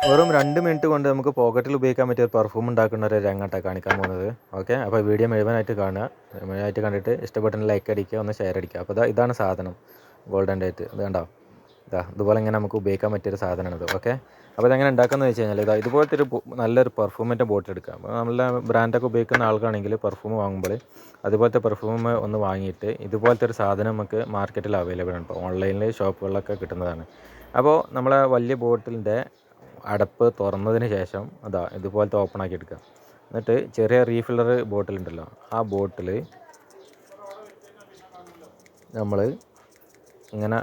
വെറും 2 മിനിറ്റ് കൊണ്ട് നമുക്ക് പോക്കറ്റിൽ ഉപയോഗിക്കാൻ പറ്റിയ ഒരു പെർഫ്യൂം ഉണ്ടാക്കുന്ന ഒരു രംഗമായിട്ടാണ് കാണിക്കാൻ പോകുന്നത്. ഓക്കെ, അപ്പോൾ വീഡിയോ മുഴുവനായിട്ട് കാണുക. മുഴുവനായിട്ട് കണ്ടിട്ട് ഇഷ്ടപ്പെട്ടെങ്കിൽ ലൈക്ക് അടിക്കുക, ഒന്ന് ഷെയർ അടിക്കുക. അപ്പോൾ ഇതാണ് സാധനം, ഗോൾഡൻ ഡേറ്റ്. ഇത് കണ്ടോ, ഇതുപോലെ ഇങ്ങനെ നമുക്ക് ഉപയോഗിക്കാൻ പറ്റിയൊരു സാധനമാണിത്. ഓക്കെ, അപ്പോൾ ഇതെങ്ങനെ ഉണ്ടാക്കുന്നത് വെച്ച് കഴിഞ്ഞാൽ ഇതുപോലത്തെ ഒരു നല്ലൊരു പെർഫ്യൂമിൻ്റെ ബോട്ടിൽ എടുക്കുക. അപ്പോൾ നമ്മളെ ബ്രാൻഡൊക്കെ ഉപയോഗിക്കുന്ന ആൾക്കാണെങ്കിൽ പെർഫ്യൂം വാങ്ങുമ്പോൾ അതുപോലത്തെ പെർഫ്യൂം ഒന്ന് വാങ്ങിയിട്ട് ഇതുപോലത്തെ ഒരു സാധനം നമുക്ക് മാർക്കറ്റിൽ അവൈലബിൾ ആണ്. ഇപ്പോൾ ഓൺലൈനിൽ ഷോപ്പുകളിലൊക്കെ കിട്ടുന്നതാണ്. അപ്പോൾ നമ്മളെ വലിയ ബോട്ടിലിൻ്റെ അടപ്പ് തുറന്നതിന് ശേഷം ഇതുപോലത്തെ ഓപ്പൺ ആക്കി എടുക്കുക. എന്നിട്ട് ചെറിയ റീഫില്ലർ ബോട്ടിലുണ്ടല്ലോ, ആ ബോട്ടിൽ നമ്മൾ ഇങ്ങനെ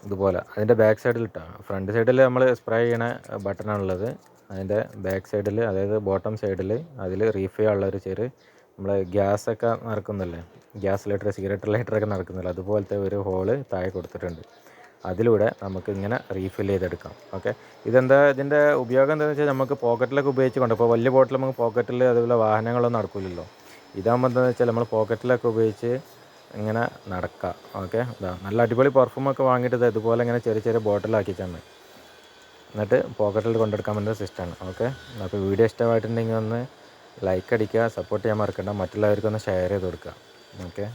ഇതുപോലെ അതിൻ്റെ ബാക്ക് സൈഡിൽ ഫ്രണ്ട് സൈഡിൽ നമ്മൾ സ്പ്രേ ചെയ്യണ ബട്ടണാണുള്ളത്. അതിൻ്റെ ബാക്ക് സൈഡിൽ, അതായത് ബോട്ടം സൈഡിൽ, അതിൽ റീഫിൽ ചെയ്യാനുള്ളൊരു ചെറിയ നമ്മൾ ഗ്യാസൊക്കെ നടക്കുന്നില്ലേ, ഗ്യാസ് ലൈറ്റർ, സിഗരറ്റ് ലൈറ്ററൊക്കെ നടക്കുന്നില്ല, അതുപോലത്തെ ഒരു ഹോള് താഴെ കൊടുത്തിട്ടുണ്ട്. അതിലൂടെ നമുക്ക് ഇങ്ങനെ റീഫിൽ ചെയ്തെടുക്കാം. ഓക്കെ, ഇതിൻ്റെ ഉപയോഗം എന്താണെന്ന് വെച്ചാൽ നമുക്ക് പോക്കറ്റിലൊക്കെ ഉപയോഗിച്ച് കൊണ്ട്, ഇപ്പോൾ വലിയ ബോട്ടിൽ നമുക്ക് പോക്കറ്റിൽ അതുപോലെ വാഹനങ്ങളൊന്നും നടക്കില്ലല്ലോ. ഇതാകുമ്പോൾ എന്താണെന്ന് വെച്ചാൽ നമ്മൾ പോക്കറ്റിലൊക്കെ ഉപയോഗിച്ച് ഇങ്ങനെ നടക്കാം. ഓക്കെ, നല്ല അടിപൊളി പെർഫ്യൂമൊക്കെ വാങ്ങിയിട്ട് ഇതുപോലെ ഇങ്ങനെ ചെറിയ ചെറിയ ബോട്ടിലാക്കി തന്നെ എന്നിട്ട് പോക്കറ്റിൽ കൊണ്ടെടുക്കാൻ പറ്റുന്ന സിസ്റ്റമാണ്. ഓക്കെ, അപ്പോൾ വീഡിയോ ഇഷ്ടമായിട്ടുണ്ടെങ്കിൽ ഒന്ന് ലൈക്ക് അടിക്കുക, സപ്പോർട്ട് ചെയ്യാൻ മറക്കണ്ട, മറ്റുള്ളവർക്കൊന്ന് ഷെയർ ചെയ്ത് കൊടുക്കുക. ഓക്കെ,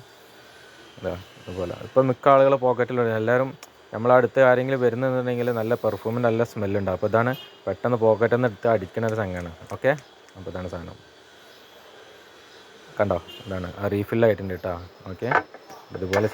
അതുപോലെ ഇപ്പോൾ മിക്ക ആളുകൾ പോക്കറ്റിലുണ്ട്. എല്ലാവരും നമ്മളടുത്ത് ആരെങ്കിലും വരുന്നുണ്ടെങ്കിൽ നല്ല പെർഫ്യൂമിന് നല്ല സ്മെല്ലുണ്ടാവും. അപ്പോൾ ഇതാണ് പെട്ടെന്ന് പോക്കറ്റിൽ നിന്ന് എടുത്ത് അടിക്കുന്ന ഒരു സംഗതിയാണ്. ഓക്കെ, അപ്പോൾ ഇതാണ് സാധനം, കണ്ടോ, ഇതാണ് ആ റീഫില്ലായിട്ടുണ്ട് കേട്ടോ. ഓക്കെ, അതുപോലെ